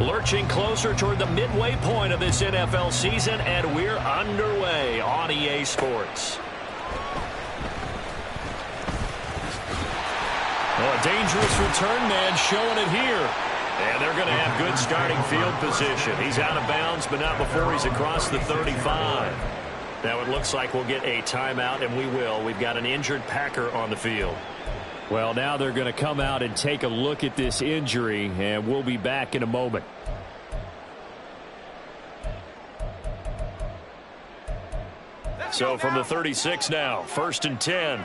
Lurching closer toward the midway point of this NFL season, and we're underway on EA Sports. Oh, a dangerous return man showing it here. And they're going to have good starting field position. He's out of bounds, but not before he's across the 35. Now it looks like we'll get a timeout, and we will. We've got an injured Packer on the field. Well, now they're going to come out and take a look at this injury, and we'll be back in a moment. So from the 36 now, 1st and 10.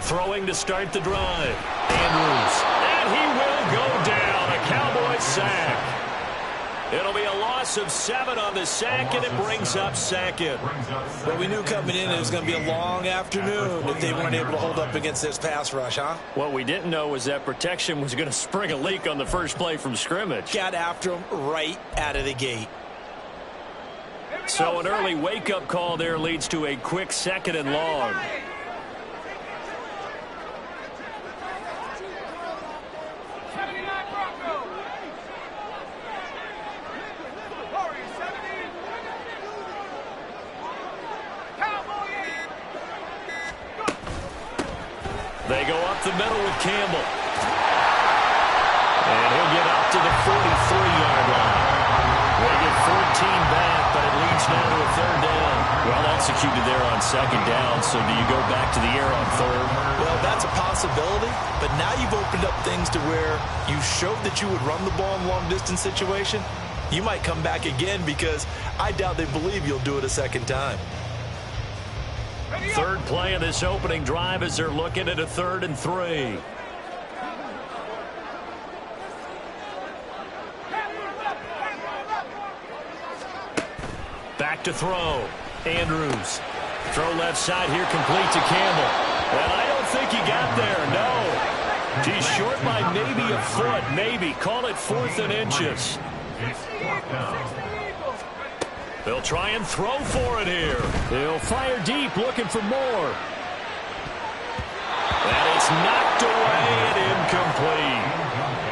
Throwing to start the drive. Andrews. And he will go down. A Cowboys sack. It'll be a loss of 7 on the sack, and it brings up second. Well, we knew coming in it was going to be a long afternoon if they weren't able to hold up against this pass rush, huh? What we didn't know was that protection was going to spring a leak on the first play from scrimmage. Got after him right out of the gate. So an early wake-up call there leads to a quick 2nd and long. They go up the middle with Campbell. And he'll get up to the 43-yard line. They get 14 back, but it leads now to a 3rd down. Well executed there on 2nd down, so do you go back to the air on 3rd? Well, that's a possibility, but now you've opened up things to where you showed that you would run the ball in long-distance situation. You might come back again because I doubt they believe you'll do it a 2nd time. 3rd play of this opening drive as they're looking at a 3rd and 3. Back to throw. Andrews. Throw left side here, complete to Campbell. And I don't think he got there, no. He's short by maybe a foot, maybe. Call it 4th and inches. They'll try and throw for it here. They'll fire deep, looking for more. And it's knocked away and incomplete.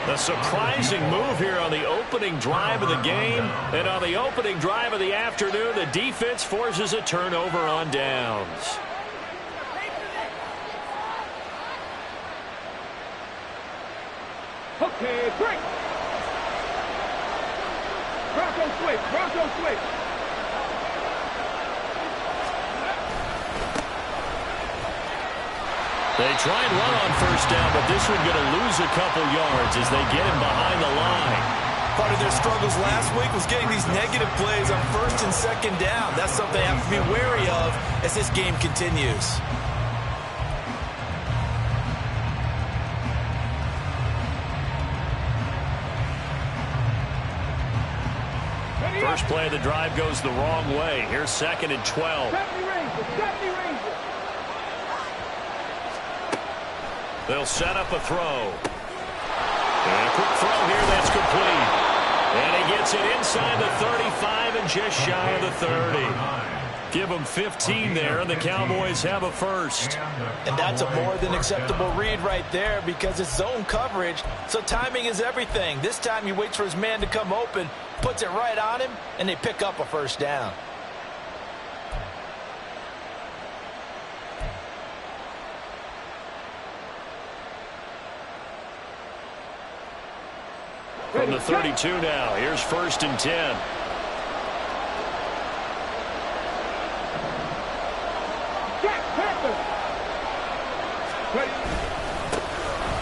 A surprising move here on the opening drive of the game. And on the opening drive of the afternoon, the defense forces a turnover on downs. Okay, break. Bronco switch. They try and run on 1st down, but this one going to lose a couple yards as they get him behind the line. Part of their struggles last week was getting these negative plays on 1st and 2nd down. That's something they have to be wary of as this game continues. First play of the drive goes the wrong way. Here's 2nd and 12. They'll set up a throw. And a quick throw here that's complete. And he gets it inside the 35 and just shy of the 30. Give them 15 there, and the Cowboys have a first. And that's a more than acceptable read right there because it's zone coverage, so timing is everything. This time he waits for his man to come open, puts it right on him, and they pick up a 1st down. From the 32 now, here's 1st and 10.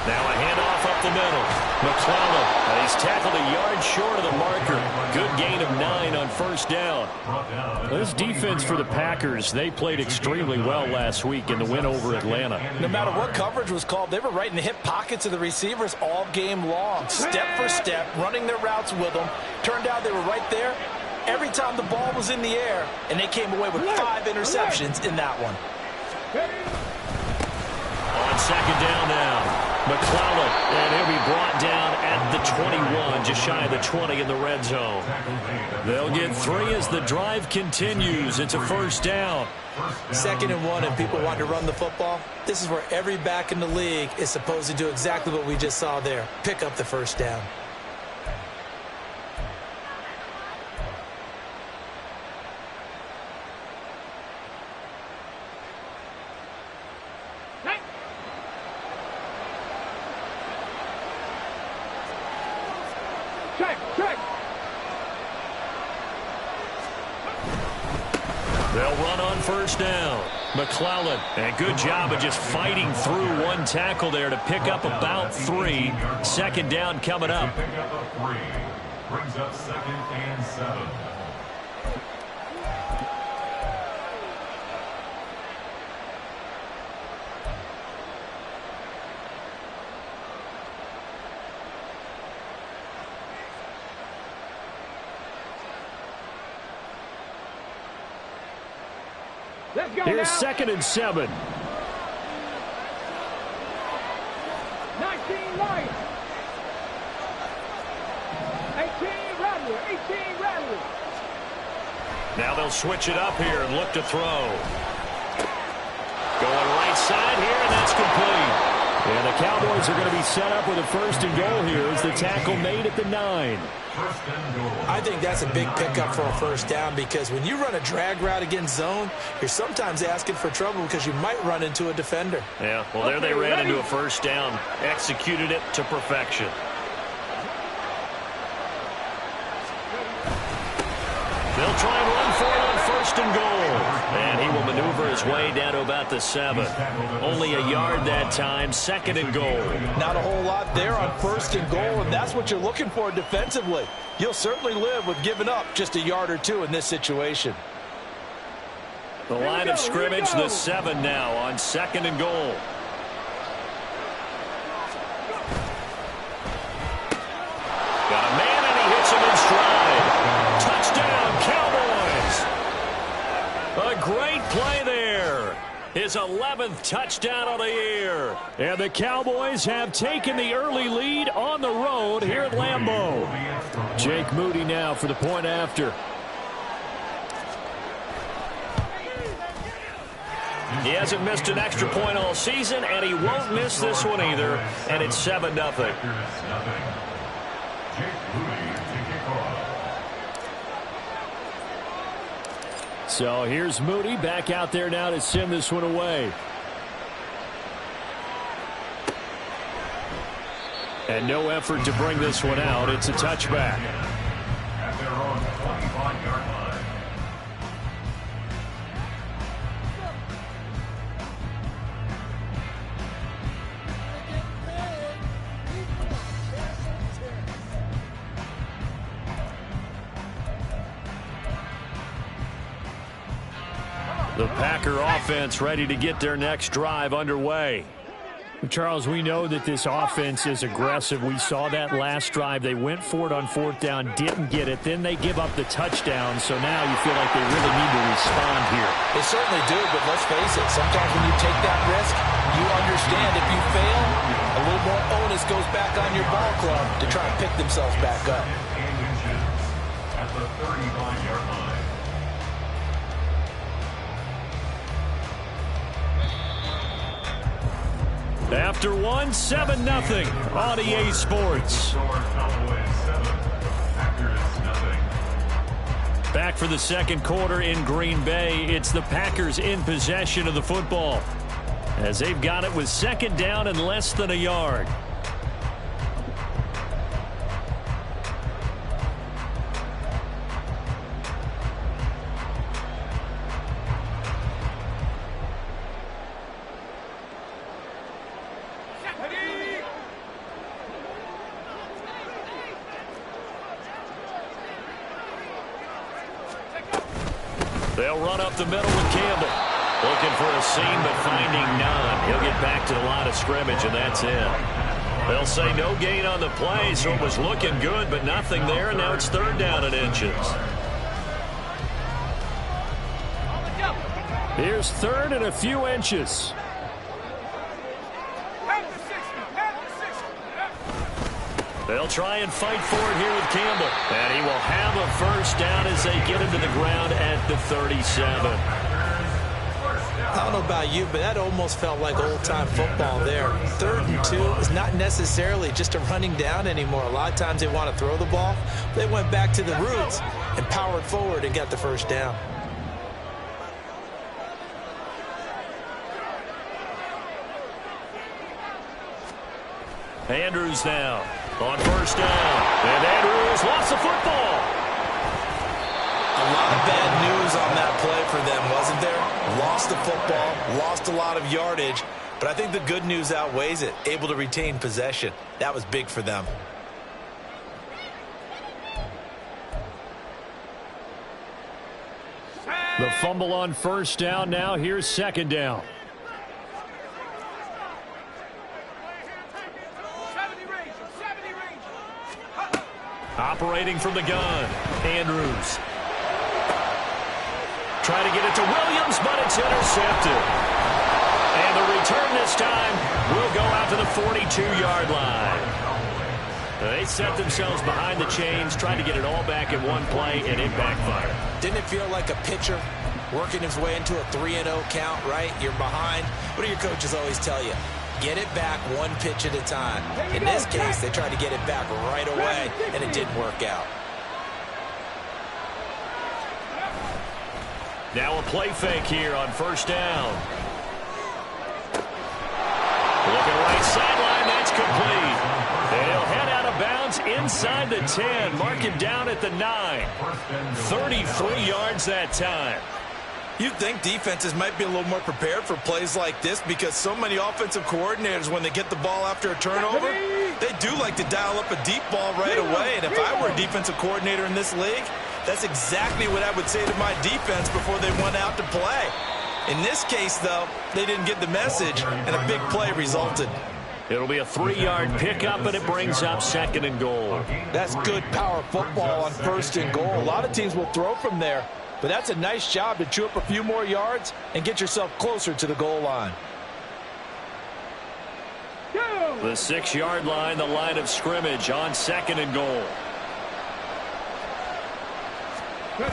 Now a handoff up the middle. McClellan, he's tackled a yard short of the marker. Good gain of 9 on 1st down. This defense for the Packers, they played extremely well last week in the win over Atlanta. No matter what coverage was called, they were right in the hip pockets of the receivers all game long. Step for step, running their routes with them. Turned out they were right there every time the ball was in the air, and they came away with 5 interceptions in that one. On 2nd down now. McClellan, and he'll be brought down at the 21, just shy of the 20 in the red zone. They'll get 3 as the drive continues. It's a first down. 2nd and 1, and people want to run the football. This is where every back in the league is supposed to do exactly what we just saw there. Pick up the first down. Check. They'll run on first down. McClellan, and good job of just fighting through one tackle there to pick up about 3. 2nd down coming up. Pick up a 3. Brings up 2nd and 7. Let's go Here's now. 2nd and 7. 19 Lions. 18 Rattler. 18 Rattler. Now they'll switch it up here and look to throw. Going right side here, and that's complete. And the Cowboys are going to be set up with a 1st and goal here as the tackle made at the 9. I think that's a big pickup for a first down because when you run a drag route against zone, you're sometimes asking for trouble because you might run into a defender. Yeah, well, there they ran into a first down, executed it to perfection. They'll try and run for it on 1st and goal. And he will maneuver his way down to about the 7. Only a yard that time, 2nd and goal. Not a whole lot there on 1st and goal, and that's what you're looking for defensively. You'll certainly live with giving up just a yard or 2 in this situation. The line of scrimmage, the 7 now on 2nd and goal. Got a man, and he hits him in stride. Touchdown, Cowboys. A great play there. His 11th touchdown of the year. And the Cowboys have taken the early lead on the road here at Lambeau. Jake Moody now for the point after. He hasn't missed an extra point all season, and he won't miss this one either. And it's 7-0. So here's Moody back out there now to send this one away. And no effort to bring this one out. It's a touchback. At their own 25-yard line. The Packer offense ready to get their next drive underway. Charles, we know that this offense is aggressive. We saw that last drive. They went for it on 4th down, didn't get it. Then they give up the touchdown. So now you feel like they really need to respond here. They certainly do, but let's face it. Sometimes when you take that risk, you understand if you fail, a little more onus goes back on your ball club to try and pick themselves back up. At the 35-yard line. After one, 7-0 on EA Sports. Back for the 2nd quarter in Green Bay. It's the Packers in possession of the football as they've got it with 2nd down and less than a yard. They'll run up the middle with Campbell. Looking for a seam, but finding none. He'll get back to the line of scrimmage, and that's it. They'll say no gain on the play, so it was looking good, but nothing there, and now it's 3rd down and inches. Here's 3rd and a few inches. At the 60. At They'll try and fight for it here with Campbell. And he will have a first down as they get him to the ground at the 37. I don't know about you, but that almost felt like old-time football there. 3rd and 2 is not necessarily just a running down anymore. A lot of times they want to throw the ball. They went back to the roots and powered forward and got the first down. Andrews now on first down. And Andrews lost the football. A lot of bad news on that play for them, wasn't there? Lost the football, lost a lot of yardage, but I think the good news outweighs it. Able to retain possession. That was big for them. The fumble on first down. Now here's second down. Operating from the gun, Andrews. Trying to get it to Williams, but it's intercepted. And the return this time will go out to the 42-yard line. They set themselves behind the chains, trying to get it all back in one play, and it backfired. Didn't it feel like a pitcher working his way into a 3-0 count, right? You're behind. What do your coaches always tell you? Get it back one pitch at a time. In this case, they tried to get it back right away, and it didn't work out. Now a play fake here on first down. Looking right sideline, that's complete. And he'll head out of bounds inside the 10. Mark him down at the 9. 33 yards that time. You'd think defenses might be a little more prepared for plays like this because so many offensive coordinators, when they get the ball after a turnover, they do like to dial up a deep ball right away. And if I were a defensive coordinator in this league, that's exactly what I would say to my defense before they went out to play. In this case, though, they didn't get the message, and a big play resulted. It'll be a 3-yard pickup, and it brings up second and goal. That's good power football on first and goal. A lot of teams will throw from there, but that's a nice job to chew up a few more yards and get yourself closer to the goal line. The 6-yard line, the line of scrimmage on second and goal. And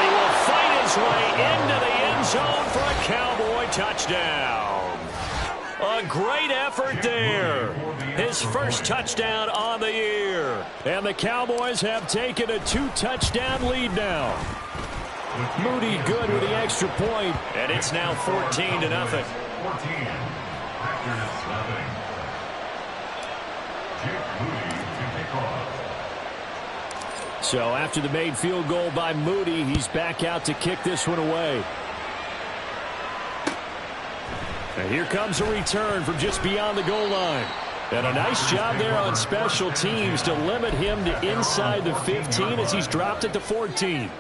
he will fight his way into the end zone for a Cowboy touchdown. A great effort there. His first touchdown on the year. And the Cowboys have taken a 2-touchdown lead now. Moody good with the extra point. And it's now 14-0. 14. Packers nothing. Jake Moody to kick off. So after the made field goal by Moody, he's back out to kick this one away. And here comes a return from just beyond the goal line. And a nice job there on special teams to limit him to inside the 15 as he's dropped at the 14.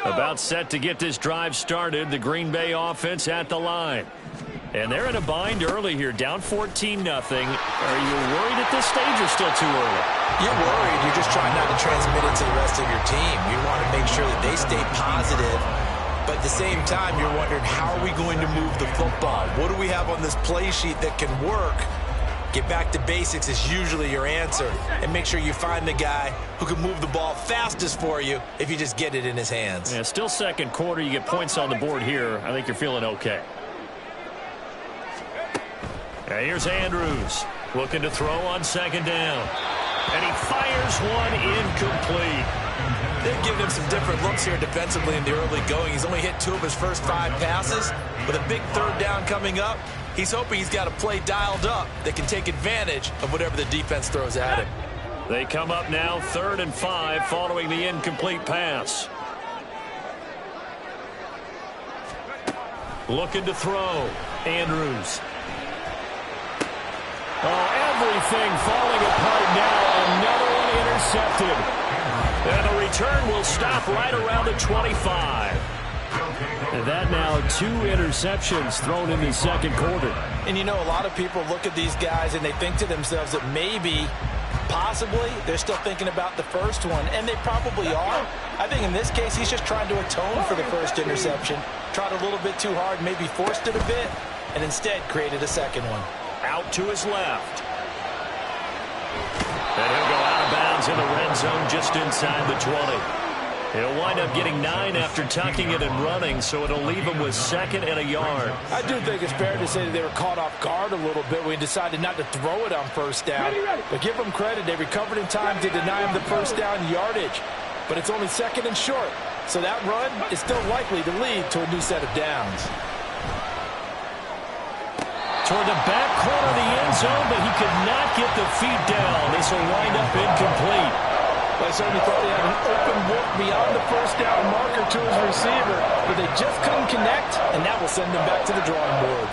About set to get this drive started, the Green Bay offense at the line. And they're in a bind early here, down 14-0. Are you worried at this stage or still too early? You're worried. You're just trying not to transmit it to the rest of your team. You want to make sure that they stay positive. But at the same time, you're wondering, how are we going to move the football? What do we have on this play sheet that can work? Get back to basics is usually your answer. And make sure you find the guy who can move the ball fastest for you if you just get it in his hands. Yeah, still second quarter. You get points on the board here. I think you're feeling okay. And here's Andrews looking to throw on second down. And he fires one incomplete. They've given him some different looks here defensively in the early going. He's only hit 2 of his first 5 passes. With a big third down coming up, he's hoping he's got a play dialed up that can take advantage of whatever the defense throws at him. They come up now 3rd and 5 following the incomplete pass. Looking to throw. Andrews. Oh, everything falling apart now. Another one intercepted. And the return will stop right around the 25. And that now 2 interceptions thrown in the second quarter. And you know, a lot of people look at these guys and they think to themselves that maybe Possibly. They're still thinking about the first one, and they probably are. I think in this case, he's just trying to atone for the first interception. Tried a little bit too hard, maybe forced it a bit, and instead created a second one. Out to his left. And he'll go out of bounds in the red zone just inside the 20. He'll wind up getting 9 after tucking it and running, so it'll leave him with 2nd and a yard. I do think it's fair to say that they were caught off guard a little bit when he decided not to throw it on first down. But give them credit, they recovered in time to deny him the first down yardage. But it's only 2nd and short, so that run is still likely to lead to a new set of downs. Toward the back corner of the end zone, but he could not get the feet down. This will wind up incomplete. I certainly thought he had an open look beyond the first down marker to his receiver, but they just couldn't connect, and that will send them back to the drawing board.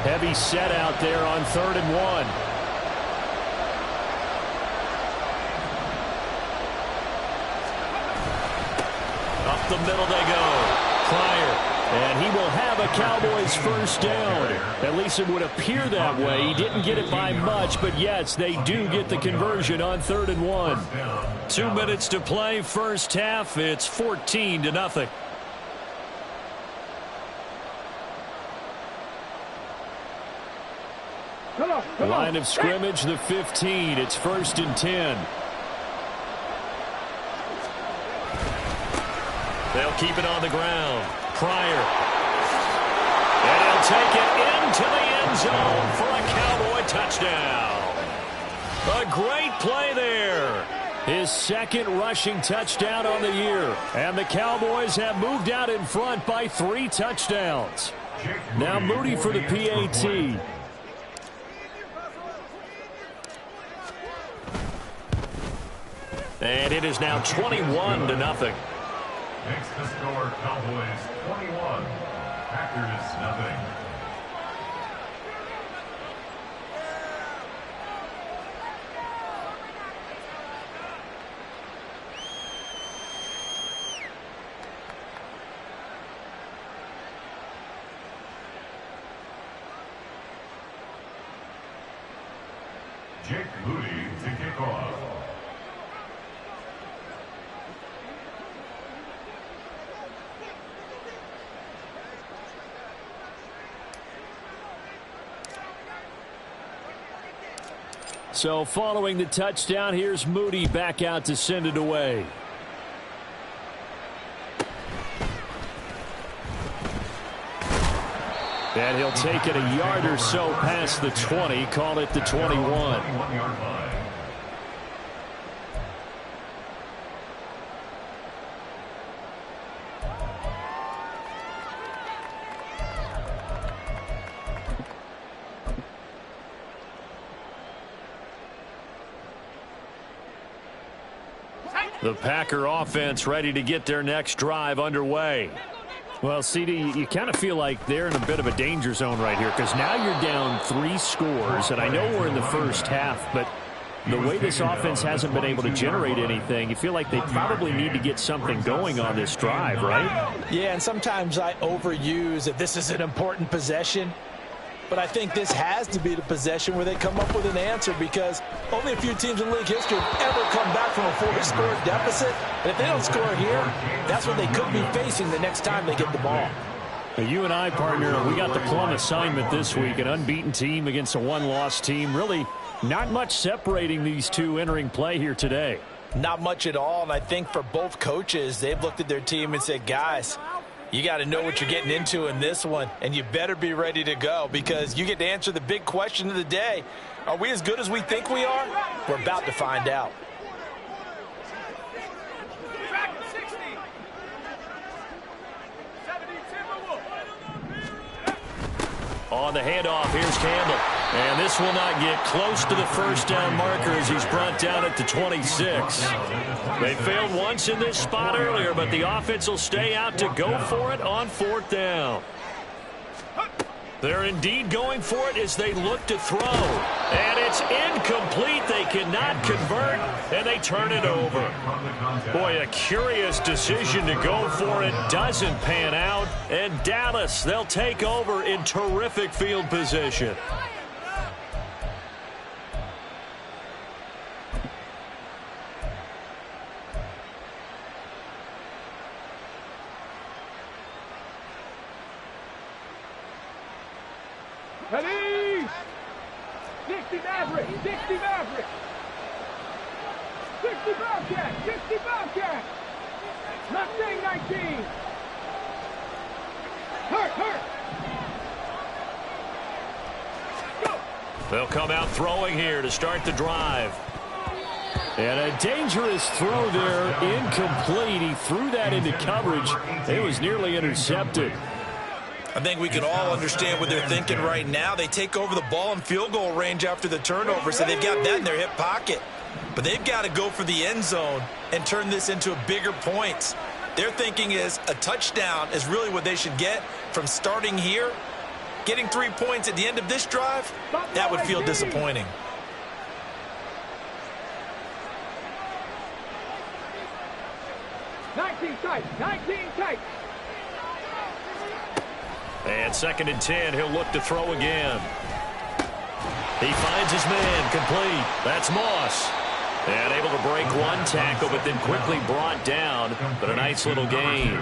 Heavy set out there on 3rd and 1. Up the middle they go. Pryor. And he will have a Cowboys first down. At least it would appear that way. He didn't get it by much, but yes, they do get the conversion on 3rd and 1. 2 minutes to play, first half. It's 14-0. Line of scrimmage, the 15. It's 1st and 10. They'll keep it on the ground. Pryor. And he'll take it into the end zone for a Cowboy touchdown. A great play there. His 2nd rushing touchdown on the year. And the Cowboys have moved out in front by 3 touchdowns. Now Moody for the PAT. And it is now 21-0. Makes the score Cowboys 21, Packers nothing. Jake Moody to kick off. So following the touchdown, here's Moody back out to send it away. And he'll take it a yard or so past the 20, call it the 21. The Packer offense ready to get their next drive underway. Well, CD, you kind of feel like they're in a bit of a danger zone right here because now you're down 3 scores, and I know we're in the first half, but the way this offense hasn't been able to generate anything, you feel like they probably need to get something going on this drive, right? Yeah, and sometimes I overuse that this is an important possession. But I think this has to be the possession where they come up with an answer because only a few teams in league history have ever come back from a 4-score deficit. And if they don't score here, that's what they could be facing the next time they get the ball. Now, you and I, partner, we got the plum assignment this week. An unbeaten team against a 1-loss team. Really not much separating these two entering play here today. Not much at all. And I think for both coaches, they've looked at their team and said, guys, you got to know what you're getting into in this one, and you better be ready to go because you get to answer the big question of the day. Are we as good as we think we are? We're about to find out. On the handoff, here's Campbell. And this will not get close to the first down marker as he's brought down at the 26. They failed once in this spot earlier, but the offense will stay out to go for it on 4th down. They're indeed going for it as they look to throw. And it's incomplete. They cannot convert, and they turn it over. Boy, a curious decision to go for it. Doesn't pan out. And Dallas, they'll take over in terrific field position. Ready? 60 Maverick, 60 Maverick. 60 Bobcat, 60 Bobcat. Mustang 19. Hurt. Go. They'll come out throwing here to start the drive. And a dangerous throw there, incomplete. He threw that into coverage. It was nearly intercepted. I think we can all understand what they're thinking right now. They take over the ball in field goal range after the turnover, so they've got that in their hip pocket. But they've got to go for the end zone and turn this into bigger points. Their thinking is a touchdown is really what they should get from starting here. Getting 3 points at the end of this drive, that would feel disappointing. Nineteen tight. And 2nd and 10, he'll look to throw again. He finds his man, complete. That's Moss. And able to break one tackle, but then quickly brought down. But a nice little gain.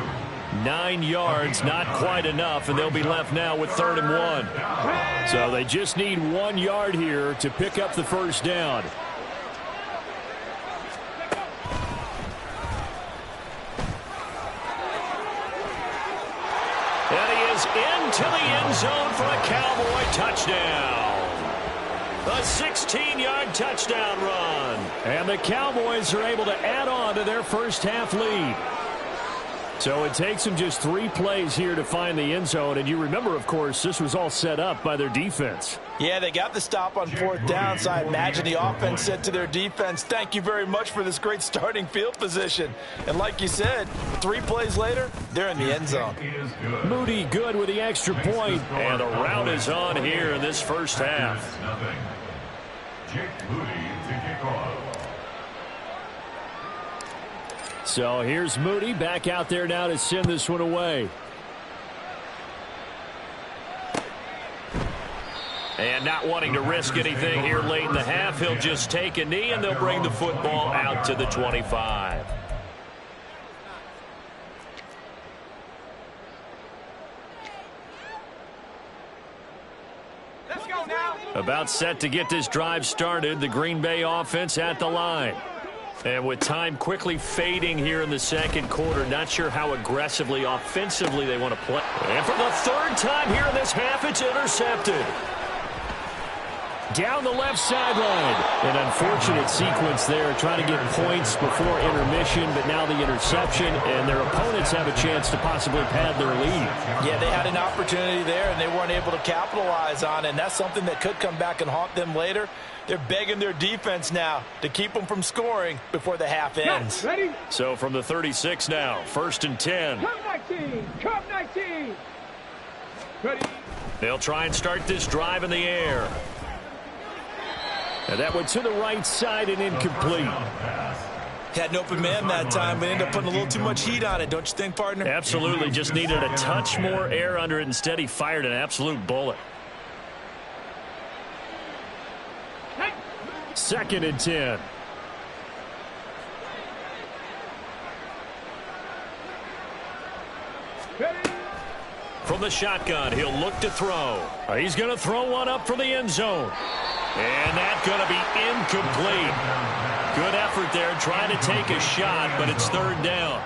9 yards, not quite enough, and they'll be left now with 3rd and 1. So they just need 1 yard here to pick up the first down. And he is into the end zone for a Cowboy touchdown. A 16-yard touchdown run. And the Cowboys are able to add on to their first half lead. So it takes them just 3 plays here to find the end zone. And you remember, of course, this was all set up by their defense. Yeah, they got the stop on 4th down, so I imagine the offense said to their defense, thank you very much for this great starting field position. And like you said, 3 plays later, they're in the end zone. Moody good with the extra point. And the route is on here in this first half. Jake Moody to kick off. So here's Moody back out there now to send this one away. And not wanting to risk anything here late in the half, he'll just take a knee, and they'll bring the football out to the 25. Let's go now. About set to get this drive started, the Green Bay offense at the line. And with time quickly fading here in the second quarter, not sure how aggressively, offensively they want to play. And for the 3rd time here in this half, it's intercepted. Down the left sideline. An unfortunate sequence there, trying to get points before intermission, but now the interception, and their opponents have a chance to possibly pad their lead. Yeah, they had an opportunity there, and they weren't able to capitalize on it, and that's something that could come back and haunt them later. They're begging their defense now to keep them from scoring before the half ends. Ready? So from the 36 now, 1st and 10. Come 19. Ready? They'll try and start this drive in the air. And that went to the right side and incomplete. Had an open man that time, but ended up putting a little too much heat on it, don't you think, partner? Absolutely, just needed a touch more air under it. Instead, he fired an absolute bullet. 2nd and 10. Ready? From the shotgun, he'll look to throw. He's going to throw one up for the end zone. And that's going to be incomplete. Good effort there trying to take a shot, but it's 3rd down.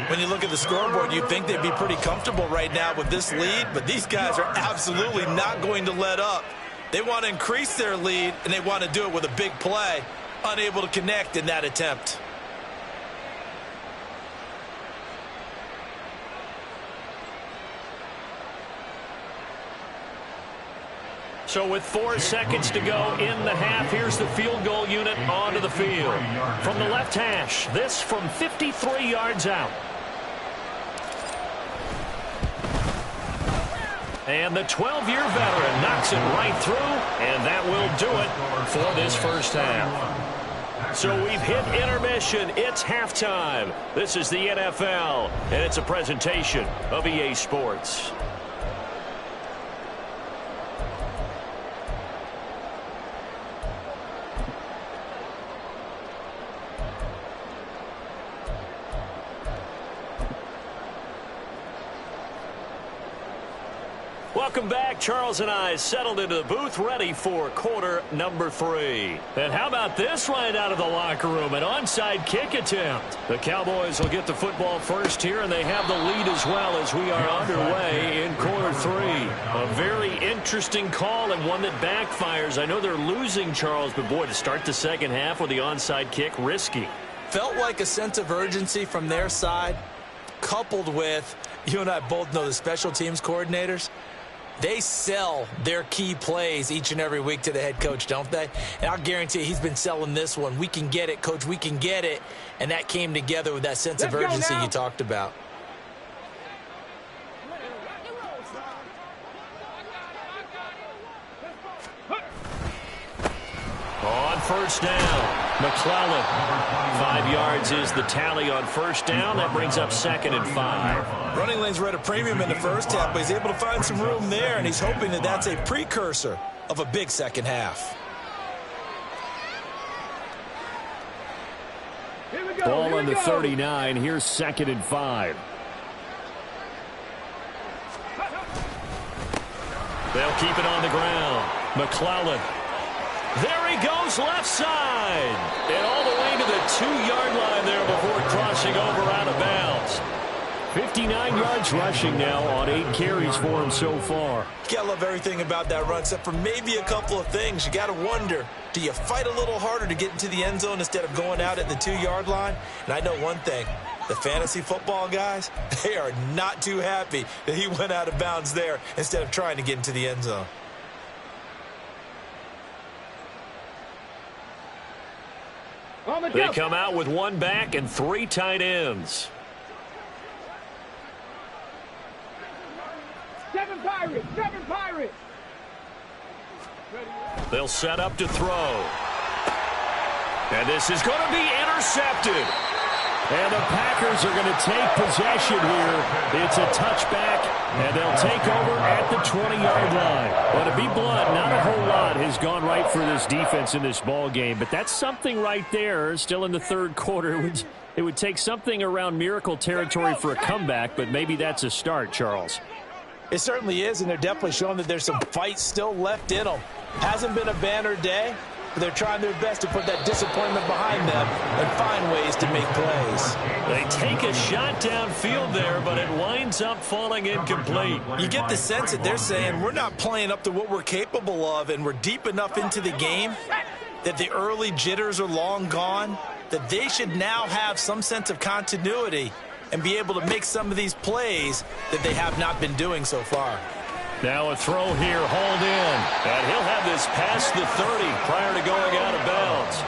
When you look at the scoreboard, you'd think they'd be pretty comfortable right now with this lead, but these guys are absolutely not going to let up. They want to increase their lead, and they want to do it with a big play. Unable to connect in that attempt. So with 4 seconds to go in the half, here's the field goal unit onto the field. From the left hash, this from 53 yards out. And the 12-year veteran knocks it right through, and that will do it for this first half. So we've hit intermission. It's halftime. This is the NFL, and it's a presentation of EA Sports. Welcome back. Charles and I settled into the booth, ready for quarter number 3. And how about this right out of the locker room? An onside kick attempt. The Cowboys will get the football first here, and they have the lead as well as we are underway in quarter 3. A very interesting call and one that backfires. I know they're losing, Charles, but boy, to start the second half with the onside kick, risky. Felt like a sense of urgency from their side, coupled with, you and I both know the special teams coordinators. They sell their key plays each and every week to the head coach, don't they? And I'll guarantee you he's been selling this one. We can get it, coach, we can get it. And that came together with that sense of urgency you talked about. On first down, McClellan. 5 yards is the tally on first down. That brings up 2nd and 5. Running lanes were at a premium in the first half, but he's able to find some room there, and he's hoping that that's a precursor of a big second half. Here we go. Ball on the 39. Here's 2nd and 5. They'll keep it on the ground. McClellan. There he goes, left side. And all the way to the 2-yard line there before crossing over out of bounds. 59 yards rushing now on 8 carries for him so far. You gotta love everything about that run, except for maybe a couple of things. You gotta wonder, do you fight a little harder to get into the end zone instead of going out at the 2-yard line? And I know one thing, the fantasy football guys, they are not too happy that he went out of bounds there instead of trying to get into the end zone. They come out with 1 back and 3 tight ends. 7 Pirates, 7 Pirates. They'll set up to throw. And this is going to be intercepted. And the Packers are going to take possession here. It's a touchback, and they'll take over at the 20-yard line. But to be blunt, not a whole lot has gone right for this defense in this ball game. But that's something right there, still in the third quarter. It would take something around miracle territory for a comeback, but maybe that's a start, Charles. It certainly is, and they're definitely showing that there's some fight still left in them. Hasn't been a banner day, but they're trying their best to put that disappointment behind them and find ways to make plays. They take a shot downfield there, but it winds up falling incomplete. You get the sense that they're saying we're not playing up to what we're capable of, and we're deep enough into the game that the early jitters are long gone, that they should now have some sense of continuity and be able to make some of these plays that they have not been doing so far. Now a throw here, hauled in. And he'll have this past the 30 prior to going out of bounds.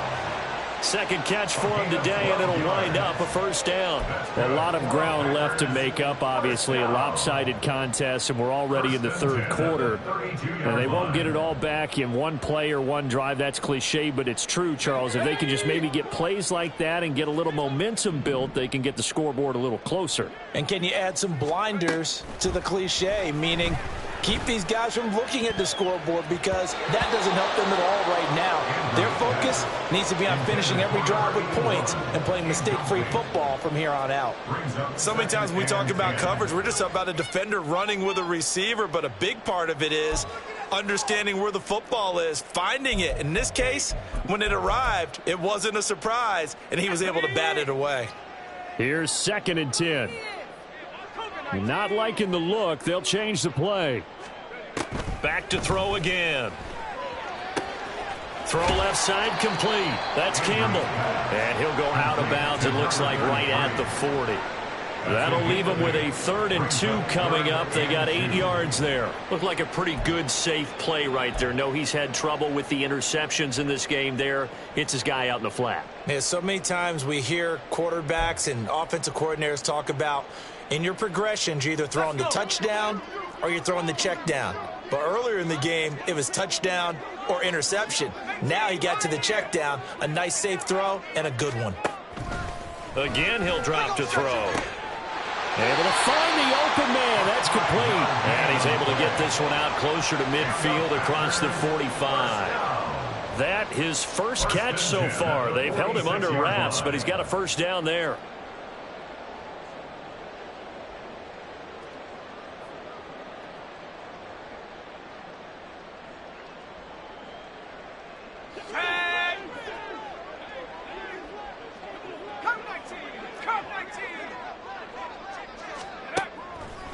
Second catch for him today, and it'll wind up a first down. A lot of ground left to make up, obviously. A lopsided contest, and we're already in the third quarter. And they won't get it all back in one play or one drive. That's cliche, but it's true, Charles. If they can just maybe get plays like that and get a little momentum built, they can get the scoreboard a little closer. And can you add some blinders to the cliche, meaning keep these guys from looking at the scoreboard, because that doesn't help them at all right now. Their focus needs to be on finishing every drive with points and playing mistake-free football from here on out. So many times when we talk about coverage, we're just about a defender running with a receiver, but a big part of it is understanding where the football is, finding it. In this case, when it arrived, it wasn't a surprise, and he was able to bat it away. Here's 2nd and 10. Not liking the look. They'll change the play. Back to throw again. Throw left side complete. That's Campbell. And he'll go out of bounds, it looks like, right at the 40. That'll leave them with a 3rd and 2 coming up. They got 8 yards there. Looked like a pretty good, safe play right there. No, he's had trouble with the interceptions in this game there. It's his guy out in the flat. Yeah, so many times we hear quarterbacks and offensive coordinators talk about in your progressions, you're either throwing the touchdown or you're throwing the check down. But earlier in the game, it was touchdown or interception. Now he got to the check down, a nice safe throw, and a good one. Again, he'll drop to throw. Able to find the open man. That's complete. And he's able to get this one out closer to midfield across the 45. That his first catch so far. They've held him under wraps, but he's got a first down there.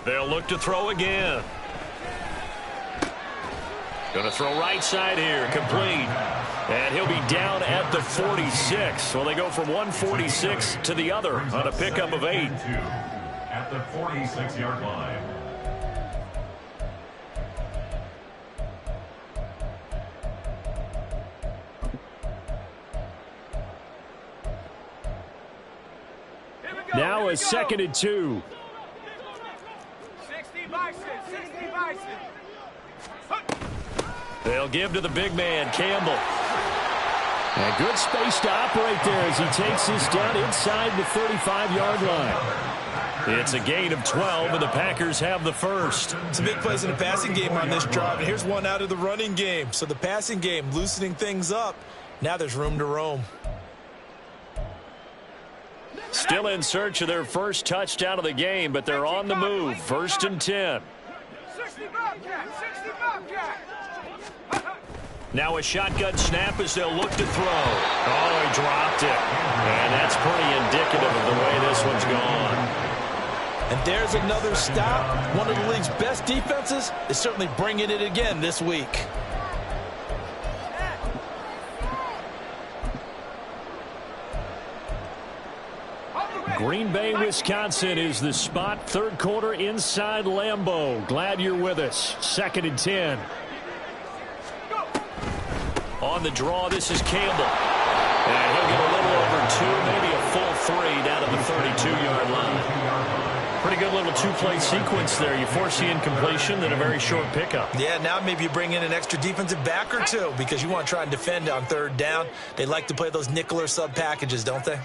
They'll look to throw again. Going to throw right side here, complete. And he'll be down at the 46. Well, they go from 146 to the other on a pickup of 8. At the 46-yard line. Now a 2nd and 2. 60 Bison, 60 Bison. They'll give to the big man, Campbell. And good space to operate there as he takes this down inside the 35-yard line. It's a gain of 12, and the Packers have the first. Some big plays in the passing game on this drive, and here's one out of the running game. So the passing game loosening things up. Now there's room to roam. Still in search of their first touchdown of the game, but they're on the move. 1st and 10. 60 Bobcat, 60 Bobcat. Now a shotgun snap as they'll look to throw. Oh, he dropped it. And that's pretty indicative of the way this one's gone. And there's another stop. One of the league's best defenses is certainly bringing it again this week. Green Bay, Wisconsin is the spot. 3rd quarter inside Lambeau. Glad you're with us. 2nd and 10. On the draw, this is Campbell. And he'll get a little over 2, maybe a full 3 down to the 32-yard line. Pretty good little 2-play sequence there. You force the incompletion, then a very short pickup. Yeah, now maybe you bring in an extra defensive back or two because you want to try and defend on 3rd down. They like to play those nickel or sub packages, don't they?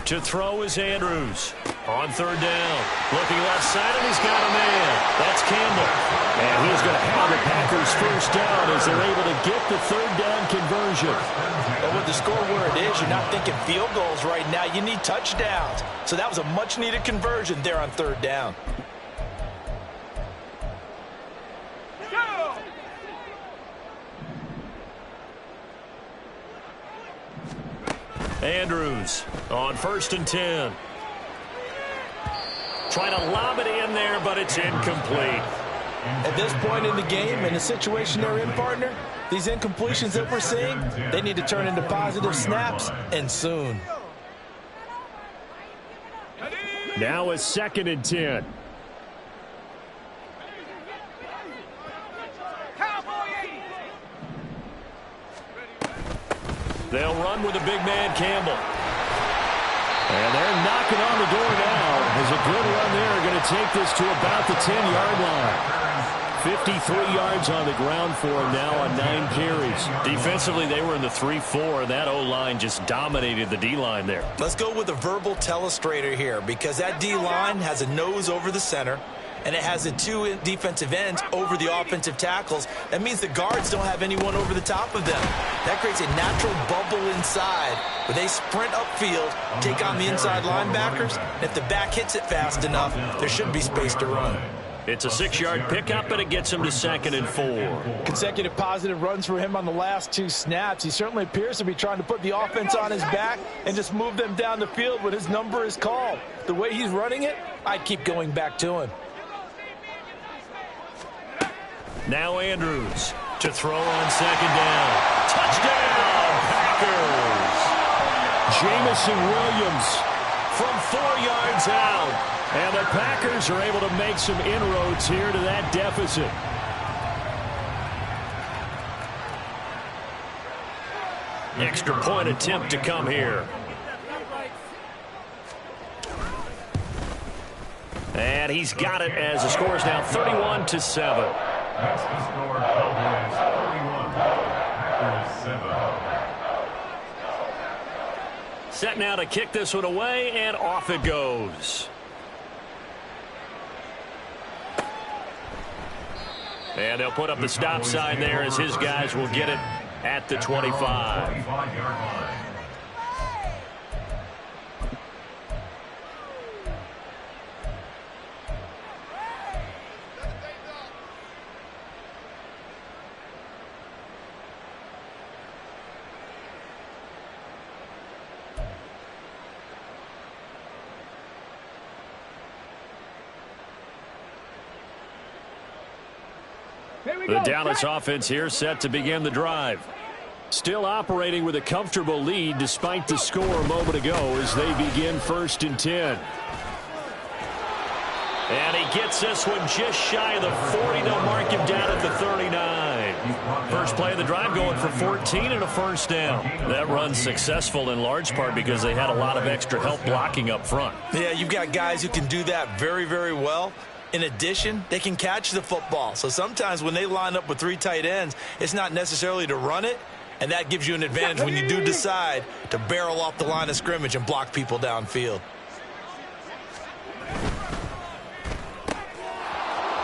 To throw is Andrews. On 3rd down. Looking left side, and he's got a man. That's Campbell. And he's going to have the Packers first down as they're able to get the 3rd down conversion. And with the score where it is, you're not thinking field goals right now. You need touchdowns. So that was a much-needed conversion there on 3rd down. Andrews on 1st and 10. Trying to lob it in there, but it's incomplete. At this point in the game, in the situation they're in, partner, these incompletions that we're seeing, they need to turn into positive snaps, and soon. Now a 2nd and 10. They'll run with a big man, Campbell. And they're knocking on the door now. There's a good run there. Going to take this to about the 10-yard line. 53 yards on the ground for him now on 9 carries. Defensively, they were in the 3-4, and that O-line just dominated the D-line there. Let's go with a verbal telestrator here because that D-line has a nose over the center, and it has the 2 defensive ends over the offensive tackles. That means the guards don't have anyone over the top of them. That creates a natural bubble inside where they sprint upfield, take on the inside linebackers, and if the back hits it fast enough, there should be space to run. It's a 6-yard pickup, and it gets him to 2nd and 4. Consecutive positive runs for him on the last 2 snaps. He certainly appears to be trying to put the offense on his back and just move them down the field when his number is called. The way he's running it, I'd keep going back to him. Now Andrews to throw on 2nd down. Touchdown, Packers! Jamison Williams From 4 yards out. And the Packers are able to make some inroads here to that deficit. Extra point attempt to come here. And he's got it as the score is now 31-7. That's the score. Cowboys 31, Packers 7. Set now to kick this one away, and off it goes. And they'll put up the stop sign there as his guys will get it at the 25. 25-yard line. The Dallas offense here set to begin the drive. Still operating with a comfortable lead despite the score a moment ago as they begin 1st and 10. And he gets this one just shy of the 40. They'll mark him down at the 39. First play of the drive going for 14 and a first down. That run's successful in large part because they had a lot of extra help blocking up front. Yeah, you've got guys who can do that very, very well. In addition, they can catch the football. So sometimes when they line up with 3 tight ends, it's not necessarily to run it, and that gives you an advantage when you do decide to barrel off the line of scrimmage and block people downfield.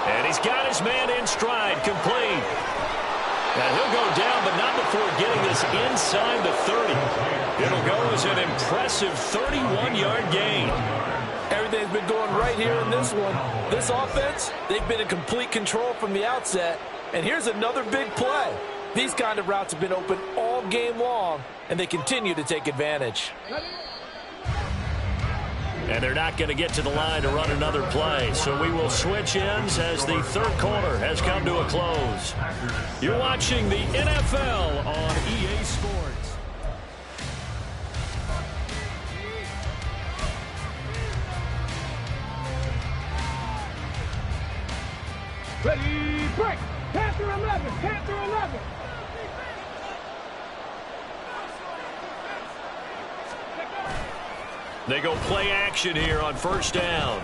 And he's got his man in stride, complete. And he'll go down, but not before getting this inside the 30. It'll go as an impressive 31-yard gain. Everything's been going right here in this one. This offense, they've been in complete control from the outset. And here's another big play. These kind of routes have been open all game long, and they continue to take advantage. And they're not going to get to the line to run another play. So we will switch ends as the third quarter has come to a close. You're watching the NFL on EA Sports. Ready, break. Panther 11, Panther 11. They go play action here on first down.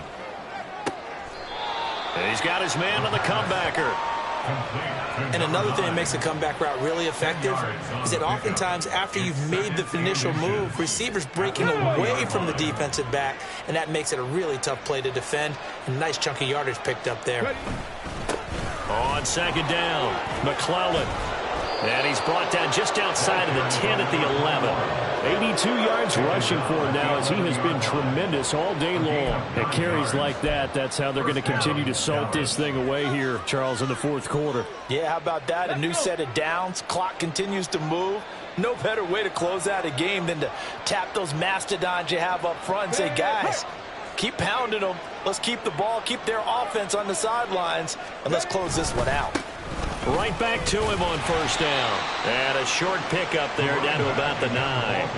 And he's got his man on the comebacker. And another thing that makes a comeback route really effective is that oftentimes after you've made the initial move, receivers breaking away from the defensive back, and that makes it a really tough play to defend. A nice chunk of yardage picked up there. On second down, McClellan. And he's brought down just outside of the 10 at the 11. 82 yards rushing for him now as he has been tremendous all day long. At carries like that, that's how they're going to continue to salt this thing away here, Charles, in the fourth quarter. Yeah, how about that? A new set of downs. Clock continues to move. No better way to close out a game than to tap those mastodons you have up front and say, guys, keep pounding them. Let's keep the ball, keep their offense on the sidelines, and let's close this one out. Right back to him on first down. And a short pickup there down to about the 9.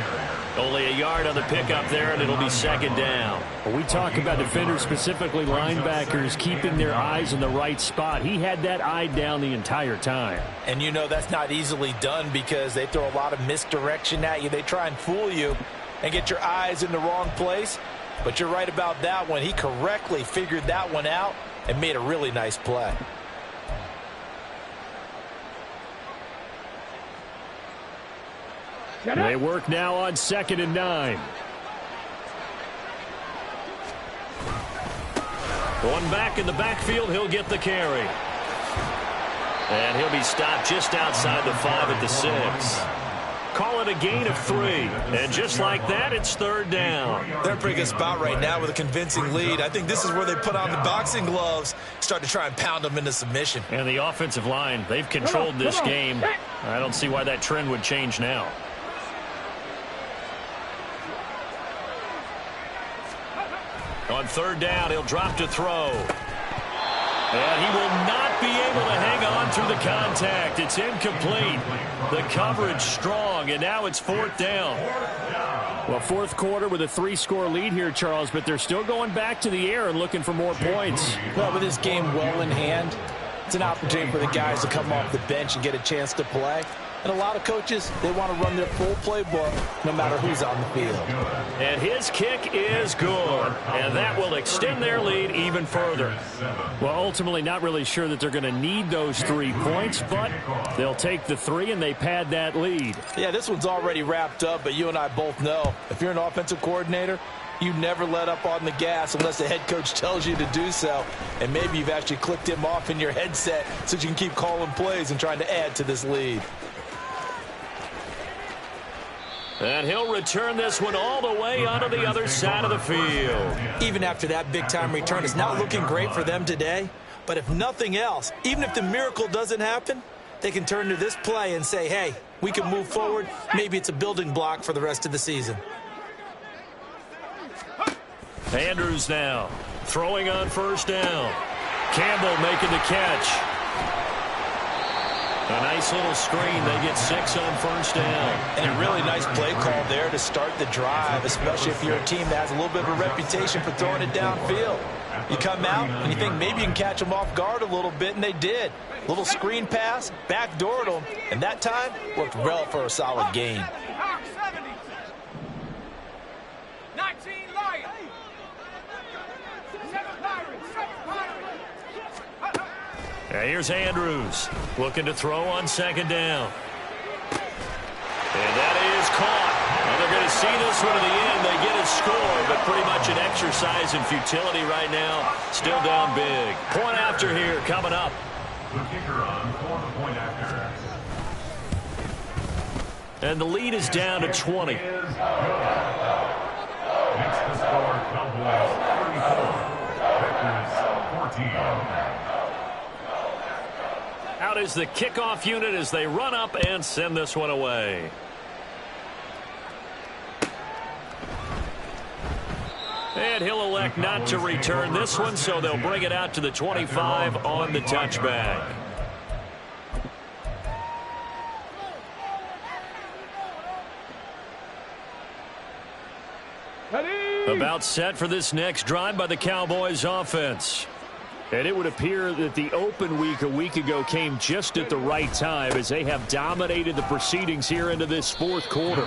Only a yard on the pickup there, and it'll be second down. When we talk about defenders, specifically linebackers, keeping their eyes in the right spot, he had that eye down the entire time. And you know that's not easily done because they throw a lot of misdirection at you. They try and fool you and get your eyes in the wrong place. But you're right about that one. He correctly figured that one out and made a really nice play. They work now on 2nd and 9. One back in the backfield, he'll get the carry. And he'll be stopped just outside the 5 at the 6. Call it a gain of 3. And just like that, it's third down. They're in a pretty good spot right now with a convincing lead. I think this is where they put on the boxing gloves, start to try and pound them into submission. And the offensive line, they've controlled this game. I don't see why that trend would change now. On third down, he'll drop to throw. And he will not be able to hang on through the contact. It's incomplete. The coverage strong, and now it's fourth down. Well, fourth quarter with a 3-score lead here, Charles, but they're still going back to the air and looking for more points. Well, with this game well in hand, it's an opportunity for the guys to come off the bench and get a chance to play. And a lot of coaches, they want to run their full playbook no matter who's on the field. And his kick is good. And that will extend their lead even further. Well, ultimately not really sure that they're going to need those 3 points, but they'll take the 3 and they pad that lead. Yeah, this one's already wrapped up, but you and I both know if you're an offensive coordinator, you never let up on the gas unless the head coach tells you to do so. And maybe you've actually clicked him off in your headset so you can keep calling plays and trying to add to this lead. And he'll return this one all the way onto the other side of the field. Even after that big-time return, it's not looking great for them today. But if nothing else, even if the miracle doesn't happen, they can turn to this play and say, hey, we can move forward. Maybe it's a building block for the rest of the season. Andrews now throwing on first down. Campbell making the catch. A nice little screen. They get 6 on first down. And a really nice play call there to start the drive, especially if you're a team that has a little bit of a reputation for throwing it downfield. You come out and you think maybe you can catch them off guard a little bit, and they did. Little screen pass, backdoored them, and that time worked well for a solid gain. 19 Lions. 7 Pirates. 7 Pirates. Now here's Andrews looking to throw on second down. And that is caught. And they're going to see this one to the end. They get a score, but pretty much an exercise in futility right now. Still down big. Point after here coming up. The kicker on for the point after. And the lead is down to 20. Makes the score Cowboys 34. Vectors 14. Out is the kickoff unit as they run up and send this one away. And he'll elect not to return this one, so they'll bring it out to the 25 on the touchback. About set for this next drive by the Cowboys offense. And it would appear that the open week a week ago came just at the right time as they have dominated the proceedings here into this fourth quarter.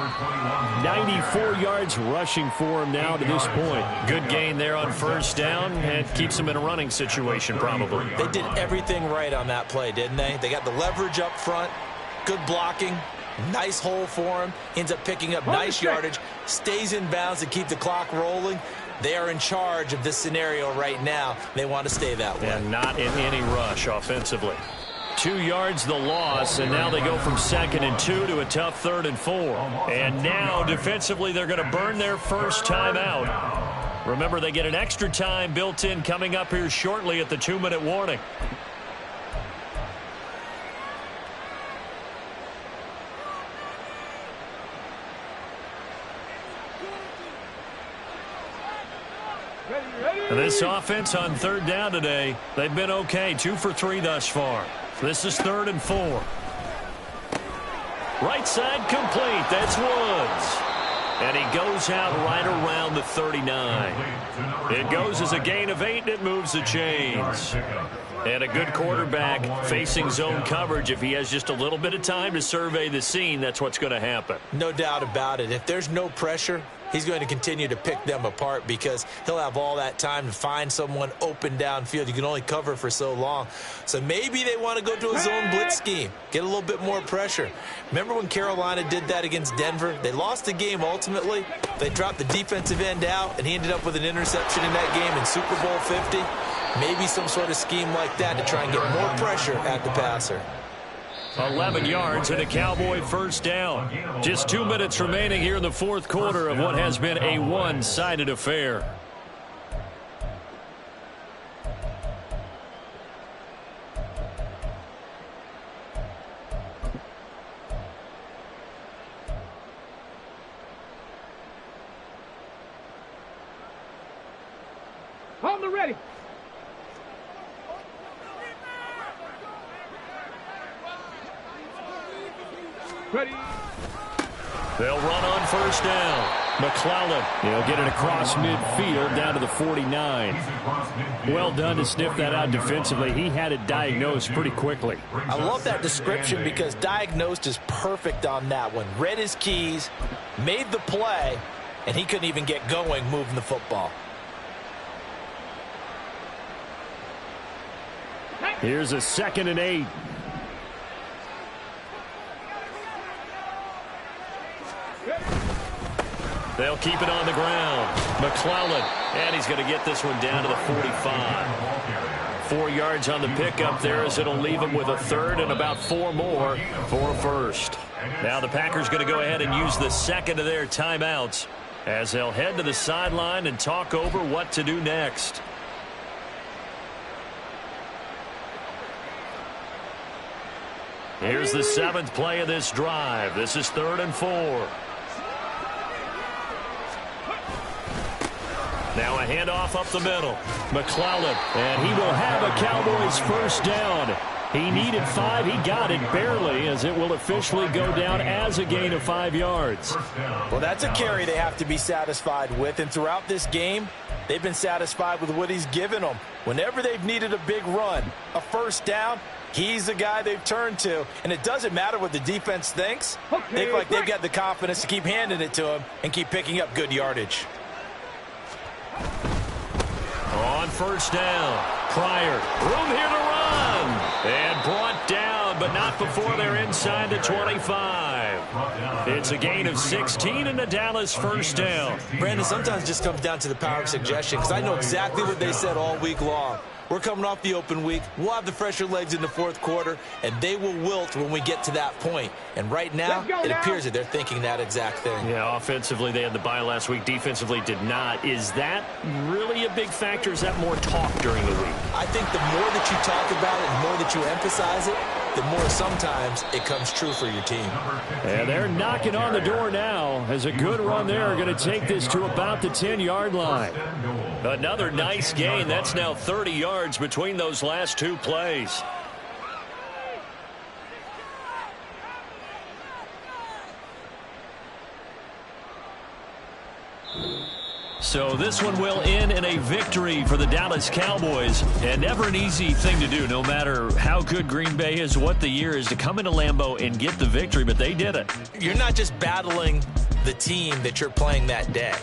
94 yards rushing for him now to this point. Good gain there on first down and keeps them in a running situation probably. They did everything right on that play, didn't they? They got the leverage up front, good blocking, nice hole for him, ends up picking up nice yardage, stays in bounds to keep the clock rolling. They are in charge of this scenario right now. They want to stay that way. And not in any rush offensively. 2 yards the loss, and now they go from 2nd and 2 to a tough 3rd and 4. And now defensively they're going to burn their first time out. Remember, they get an extra time built in coming up here shortly at the 2-minute warning. And this offense on 3rd down today, they've been okay. 2 for 3 thus far. This is 3rd and 4. Right side complete. That's Woods. And he goes out right around the 39. It goes as a gain of 8, and it moves the chains. And a good quarterback facing zone coverage. If he has just a little bit of time to survey the scene, that's what's going to happen. No doubt about it. If there's no pressure, he's going to continue to pick them apart because he'll have all that time to find someone open downfield. You can only cover for so long. So maybe they want to go to a zone blitz scheme, get a little bit more pressure. Remember when Carolina did that against Denver? They lost the game ultimately. They dropped the defensive end out, and he ended up with an interception in that game in Super Bowl 50. Maybe some sort of scheme like that to try and get more pressure at the passer. 11 yards and a Cowboy first down. Just 2 minutes remaining here in the fourth quarter of what has been a one-sided affair. On the ready. Ready. They'll run on first down. McClellan, he'll get it across midfield down to the 49. Well done to sniff that out defensively. He had it diagnosed pretty quickly. I love that description because diagnosed is perfect on that one. Read his keys, made the play, and he couldn't even get going moving the football. Here's a 2nd and 8. They'll keep it on the ground. McClellan, and he's going to get this one down to the 45. 4 yards on the pickup there as it'll leave him with a 3rd and about 4 more for a 1st. Now the Packers going to go ahead and use the 2nd of their timeouts as they'll head to the sideline and talk over what to do next. Here's the 7th play of this drive. This is 3rd and 4. Now a handoff up the middle. McClellan, and he will have a Cowboys 1st down. He needed 5. He got it barely as it will officially go down as a gain of 5 yards. Well, that's a carry they have to be satisfied with. And throughout this game, they've been satisfied with what he's given them. Whenever they've needed a big run, a 1st down, he's the guy they've turned to. And it doesn't matter what the defense thinks. They feel like they've got the confidence to keep handing it to him and keep picking up good yardage. On 1st down, Pryor, room here to run, and brought down, but not before they're inside the 25. It's a gain of 16 and a Dallas 1st down. Brandon, sometimes it just comes down to the power of suggestion because I know exactly what they said all week long. We're coming off the open week. We'll have the fresher legs in the 4th quarter, and they will wilt when we get to that point. And right now, it appears that they're thinking that exact thing. Yeah, offensively, they had the bye last week. Defensively, did not. Is that really a big factor? Is that more talk during the week? I think the more that you talk about it, the more that you emphasize it, the more sometimes it comes true for your team. And they're knocking on the door now as a good run there. Going to take this to about the 10-yard line. Another nice gain. That's now 30 yards between those last 2 plays. So this one will end in a victory for the Dallas Cowboys. And never an easy thing to do, no matter how good Green Bay is, what the year is, to come into Lambeau and get the victory, but they did it. You're not just battling the team that you're playing that day.